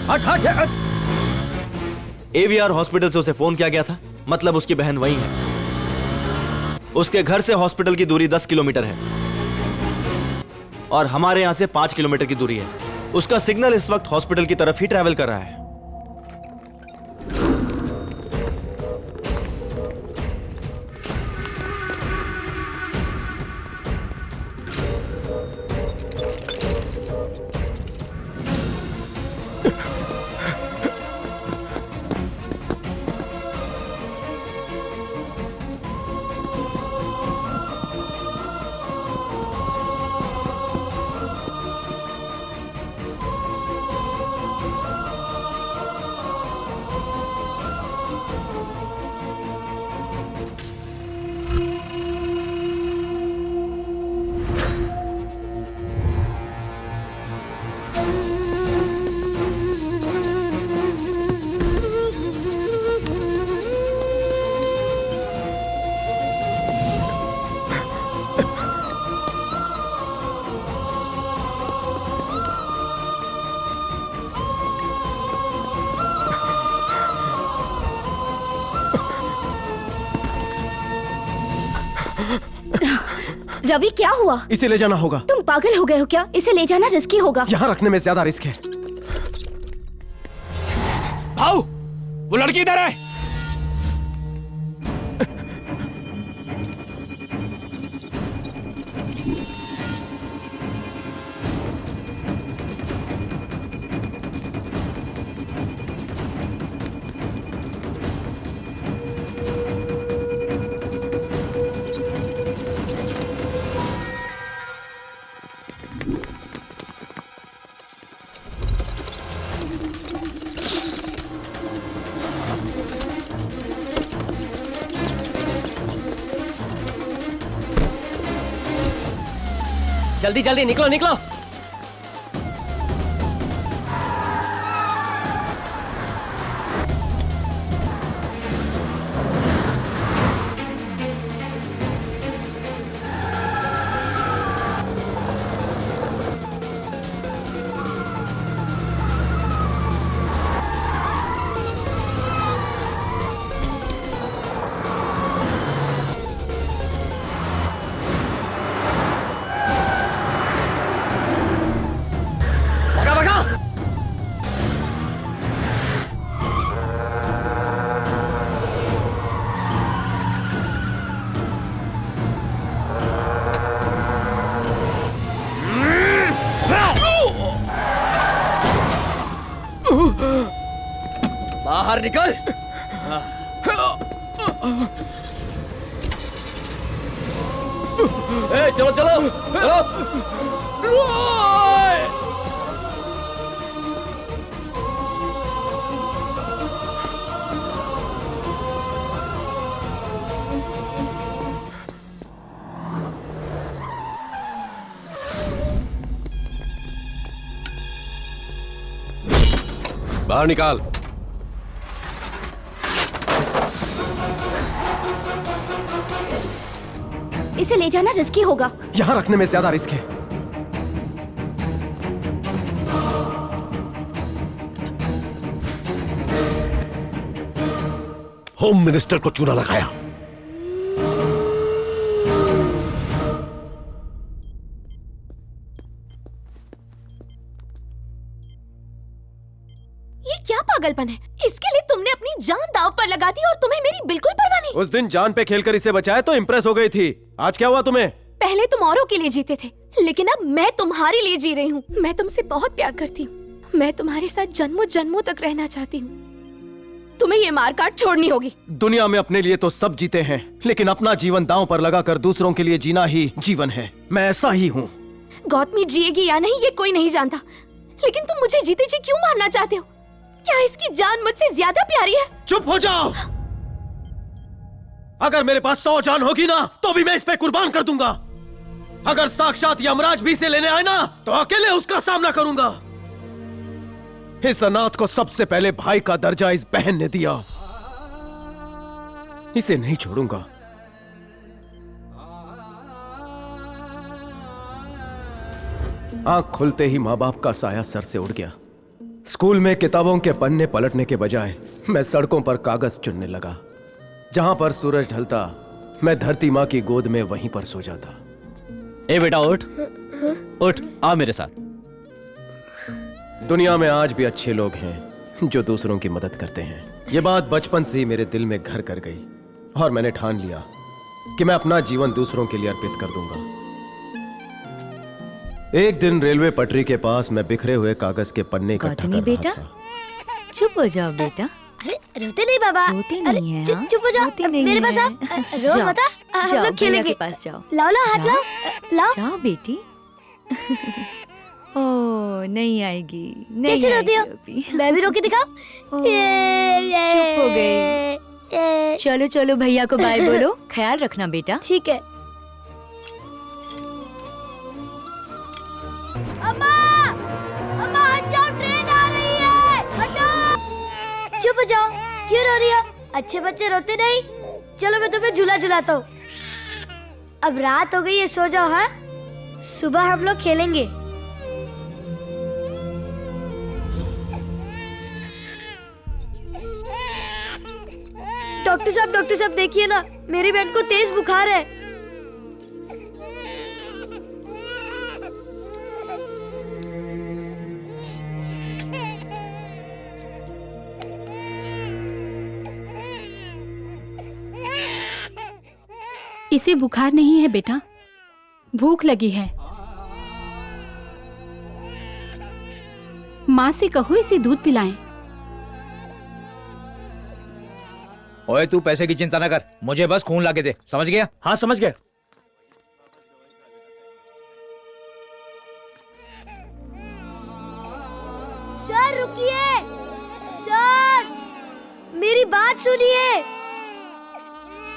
हट हट। AVR hospital से उसे फोन किया गया था, मतलब उसकी बहन वही है। उसके घर से हॉस्पिटल की दूरी 10 किलोमीटर है और हमारे यहां से 5 किलोमीटर की दूरी है। उसका सिग्नल इस वक्त हॉस्पिटल की तरफ ही ट्रैवल कर रहा है। रवि, क्या हुआ? इसे ले जाना होगा। तुम पागल हो गए हो क्या? इसे ले जाना रिस्की होगा। यहाँ रखने में ज्यादा रिस्क है। भाऊ, वो लड़की इधर है। जल्दी जल्दी निकलो निकलो। बाहर निकल। चलो चलो। बाहर निकाल। इसे ले जाना रिस्की होगा। यहाँ रखने में ज्यादा रिस्क है। होम मिनिस्टर को चूना लगाया। ये क्या पागलपन है? इसके लिए तुमने अपनी जान दांव पर लगा दी और तुम्हें मेरी बिल्कुल परवाह नहीं। उस दिन जान पे खेलकर इसे बचाया तो इम्प्रेस हो गई थी। आज क्या हुआ तुम्हें? पहले तुम औरों के लिए जीते थे, लेकिन अब मैं तुम्हारे लिए जी रही हूँ। मैं तुमसे बहुत प्यार करती हूँ। मैं तुम्हारे साथ जन्मों जन्मों तक रहना चाहती हूँ। तुम्हें ये मार काट छोड़नी होगी। दुनिया में अपने लिए तो सब जीते हैं, लेकिन अपना जीवन दांव पर लगाकर दूसरों के लिए जीना ही जीवन है। मैं ऐसा ही हूँ। गौतमी जिएगी या नहीं ये कोई नहीं जानता, लेकिन तुम मुझे जीते जी क्यों मारना चाहते हो? क्या इसकी जान मुझसे ज्यादा प्यारी है? चुप हो जाओ। अगर मेरे पास 100 जान होगी ना तो भी मैं इस पे कुर्बान कर दूंगा। अगर साक्षात यमराज भी इसे लेने आए ना तो अकेले उसका सामना करूंगा। इस अनाथ को सबसे पहले भाई का दर्जा इस बहन ने दिया। इसे नहीं छोड़ूंगा। आंख खुलते ही माँ बाप का साया सर से उड़ गया। स्कूल में किताबों के पन्ने पलटने के बजाय मैं सड़कों पर कागज चुनने लगा। जहां पर सूरज ढलता मैं धरती माँ की गोद में वहीं पर सो जाता। ए बेटा उठ, उठ आ मेरे साथ। दुनिया में आज भी अच्छे लोग हैं जो दूसरों की मदद करते हैं। ये बात बचपन से ही मेरे दिल में घर कर गई और मैंने ठान लिया कि मैं अपना जीवन दूसरों के लिए अर्पित कर दूंगा। एक दिन रेलवे पटरी के पास मैं बिखरे हुए कागज के पन्ने इकट्ठा गौतमी कर रहा बेटा, था। चुप हो जाओ बेटा। अरे रोते नहीं बाबा। रोते अरे, नहीं है, हाँ? चुप हो जाओ। रोते नहीं मेरे पास है। आओ। रो जाओ, मत। हम जाओ, लोग भैया खेलेंगे। के पास जाओ। लाओ लाओ हाथ जाओ। लाओ। लाओ। जाओ बेटी। ओ नहीं आएगी, नहीं कैसे रोती हो? आएगी अभी। मैं भी रो के दिखाऊं? ओ, चुप हो गई। चलो चलो भैया को बाय बोलो। ख्याल रखना बेटा। ठीक है। अम्मा! अम्मा हट जाओ, ट्रेन आ रही है। हटो। चुप हो जाओ। क्यों रो रही हो? अच्छे बच्चे रोते नहीं। चलो मैं तुम्हें झूला झुलाता हूँ। अब रात हो गई है, सो जाओ। हाँ, सुबह हम लोग खेलेंगे। डॉक्टर साहब देखिए ना, मेरी बहन को तेज बुखार है। इसे बुखार नहीं है बेटा, भूख लगी है। माँ से कहो इसे दूध पिलाएं। ओए तू पैसे की चिंता न कर, मुझे बस खून लाके दे, समझ गया? हाँ समझ गया। सर रुकिए। सर मेरी बात सुनिए।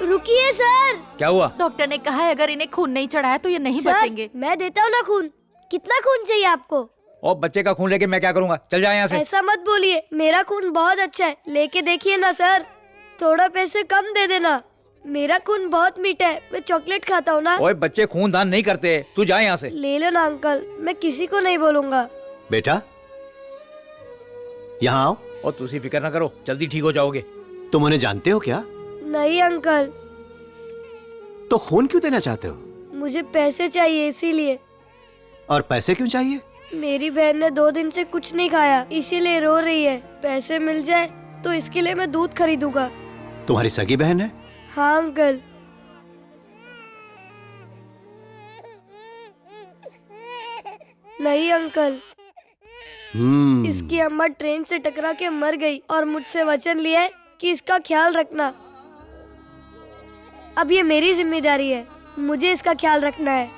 रुकिए सर। क्या हुआ? डॉक्टर ने कहा है अगर इन्हें खून नहीं चढ़ाया तो ये नहीं सर, बचेंगे। मैं देता हूँ ना खून। कितना खून चाहिए आपको? ओ बच्चे का खून लेके मैं क्या करूंगा? चल जा यहाँ से। ऐसा मत बोलिए, मेरा खून बहुत अच्छा है। लेके देखिए ना सर, थोड़ा पैसे कम दे देना। मेरा खून बहुत मीठा है, मैं चॉकलेट खाता हूँ ना। ओए बच्चे खून दान नहीं करते, तू जा यहाँ से। ले लो ना अंकल, मैं किसी को नहीं बोलूंगा। बेटा यहाँ आओ। और तुसी फिक्र न करो, जल्दी ठीक हो जाओगे। तुम उन्हें जानते हो क्या? नहीं अंकल, तो खून क्यों देना चाहते हो? मुझे पैसे चाहिए इसीलिए। और पैसे क्यों चाहिए? मेरी बहन ने 2 दिन से कुछ नहीं खाया, इसीलिए रो रही है। पैसे मिल जाए तो इसके लिए मैं दूध खरीदूंगा। तुम्हारी सगी बहन है? हाँ अंकल। नहीं अंकल, इसकी अम्मा ट्रेन से टकरा के मर गई और मुझसे वचन लिया है कि इसका ख्याल रखना। अब ये मेरी जिम्मेदारी है, मुझे इसका ख्याल रखना है।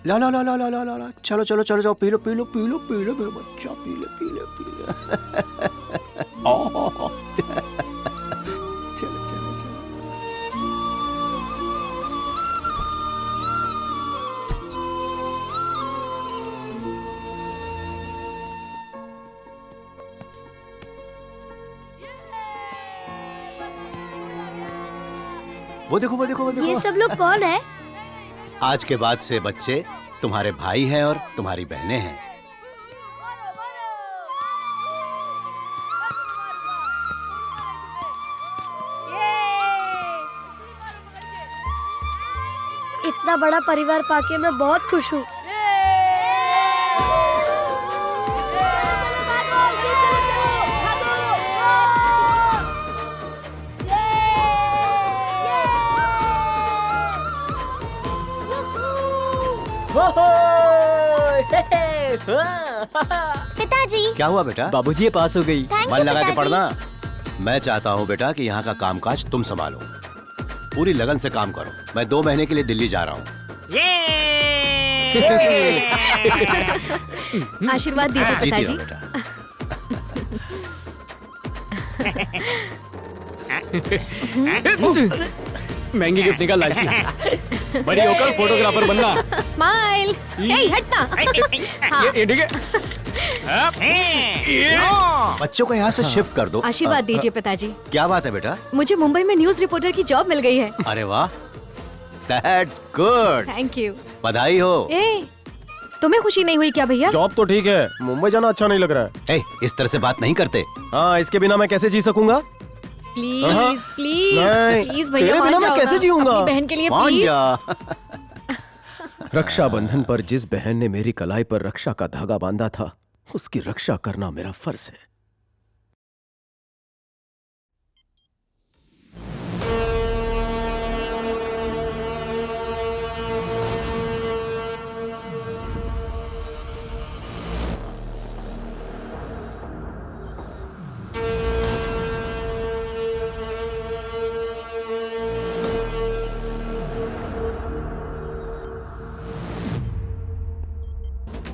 ला ला ला ला ला ला ला, चलो चलो चलो जाओ, P low P low P low P low मेरा बच्चा, पी ले पी ले पी ले। चलो चलो चलो। वो देखो वो देखो वो देखो। ये सब लोग कौन है? आज के बाद से बच्चे तुम्हारे भाई हैं और तुम्हारी बहनें हैं। इतना बड़ा परिवार पाके मैं बहुत खुश हूँ। पिताजी। क्या हुआ बेटा? बाबूजी ये पास हो गई। मन लगा के पढ़ना। मैं चाहता हूँ बेटा कि यहाँ का कामकाज तुम संभालो, पूरी लगन से काम करो। मैं 2 महीने के लिए दिल्ली जा रहा हूँ। आशीर्वाद दीजिए जीती पिताजी। रहो बेटा। महंगी गिफ्ट निकाल लालची। बड़ी होकर फोटोग्राफर बनना। स्माइल। हे हटना। हाँ। ये ठीक है। बच्चों को यहाँ से शिफ्ट कर दो। आशीर्वाद दीजिए पिताजी। क्या बात है बेटा? मुझे मुंबई में न्यूज रिपोर्टर की जॉब मिल गई है। अरे वाह, दैट्स गुड, थैंक यू। बधाई हो। ए, तुम्हें खुशी नहीं हुई क्या भैया? जॉब तो ठीक है, मुंबई जाना अच्छा नहीं लग रहा है। इस तरह से बात नहीं करते। हाँ, इसके बिना मैं कैसे जी सकूंगा? प्लीज नहीं, प्लीज भैया, तेरे मान बिना मैं जाओ कैसे ना। जीऊंगा? अपनी बहन के लिए मान प्लीज। जा। रक्षाबंधन पर जिस बहन ने मेरी कलाई पर रक्षा का धागा बांधा था, उसकी रक्षा करना मेरा फर्ज है।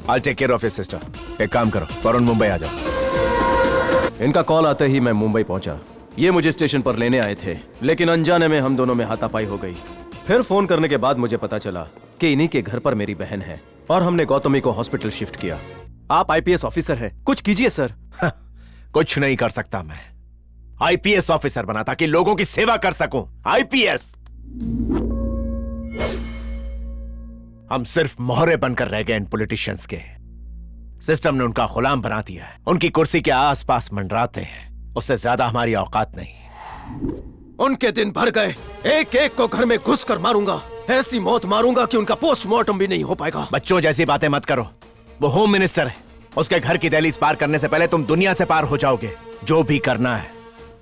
I'll take care of your sister. एक काम करो, फौरन मुंबई आ जाओ। इनका कॉल आते ही मैं मुंबई पहुंचा। ये मुझे स्टेशन पर लेने आए थे, लेकिन अनजाने में हम दोनों में हाथापाई हो गई। फिर फोन करने के बाद मुझे पता चला कि इन्हीं के घर पर मेरी बहन है और हमने गौतमी को हॉस्पिटल शिफ्ट किया। आप आईपीएस ऑफिसर हैं, कुछ कीजिए सर। कुछ नहीं कर सकता मैं। आईपीएस ऑफिसर बना ताकि लोगों की सेवा कर सकूं। आईपीएस। हम सिर्फ मोहरे बनकर रह गए इन पॉलिटिशियंस के। सिस्टम ने उनका गुलाम बना दिया है। उनकी कुर्सी के आसपास मंडराते हैं। उससे ज्यादा हमारी औकात नहीं। उनके दिन भर गए। एक एक को घर में घुस कर मारूंगा। ऐसी मौत मारूंगा कि उनका पोस्टमार्टम भी नहीं हो पाएगा। बच्चों जैसी बातें मत करो। वो होम मिनिस्टर है। उसके घर की दहलीज पार करने से पहले तुम दुनिया से पार हो जाओगे। जो भी करना है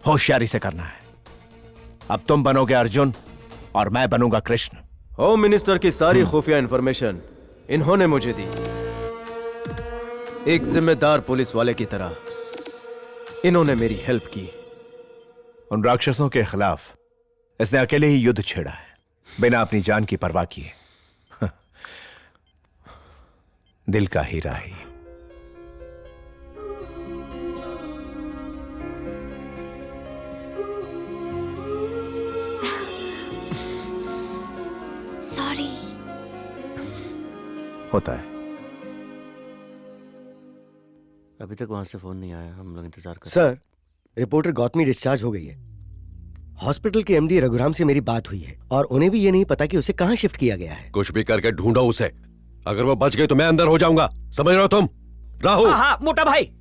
होशियारी से करना है। अब तुम बनोगे अर्जुन और मैं बनूंगा कृष्ण। होम मिनिस्टर की सारी खुफिया इंफॉर्मेशन इन्होंने मुझे दी। एक जिम्मेदार पुलिस वाले की तरह इन्होंने मेरी हेल्प की। उन राक्षसों के खिलाफ इसने अकेले ही युद्ध छेड़ा है, बिना अपनी जान की परवाह किए। दिल का हीरा ही। सॉरी। होता है। अभी तक वहां से फोन नहीं आया, हम लोग इंतजार कर। सर, रिपोर्टर गौतमी डिस्चार्ज हो गई है। हॉस्पिटल के एमडी रघुराम से मेरी बात हुई है और उन्हें भी ये नहीं पता कि उसे कहाँ शिफ्ट किया गया है। कुछ भी करके ढूंढो उसे। अगर वो बच गई तो मैं अंदर हो जाऊंगा, समझ रहे हो तुम? राहुल। हाँ, मोटा भाई।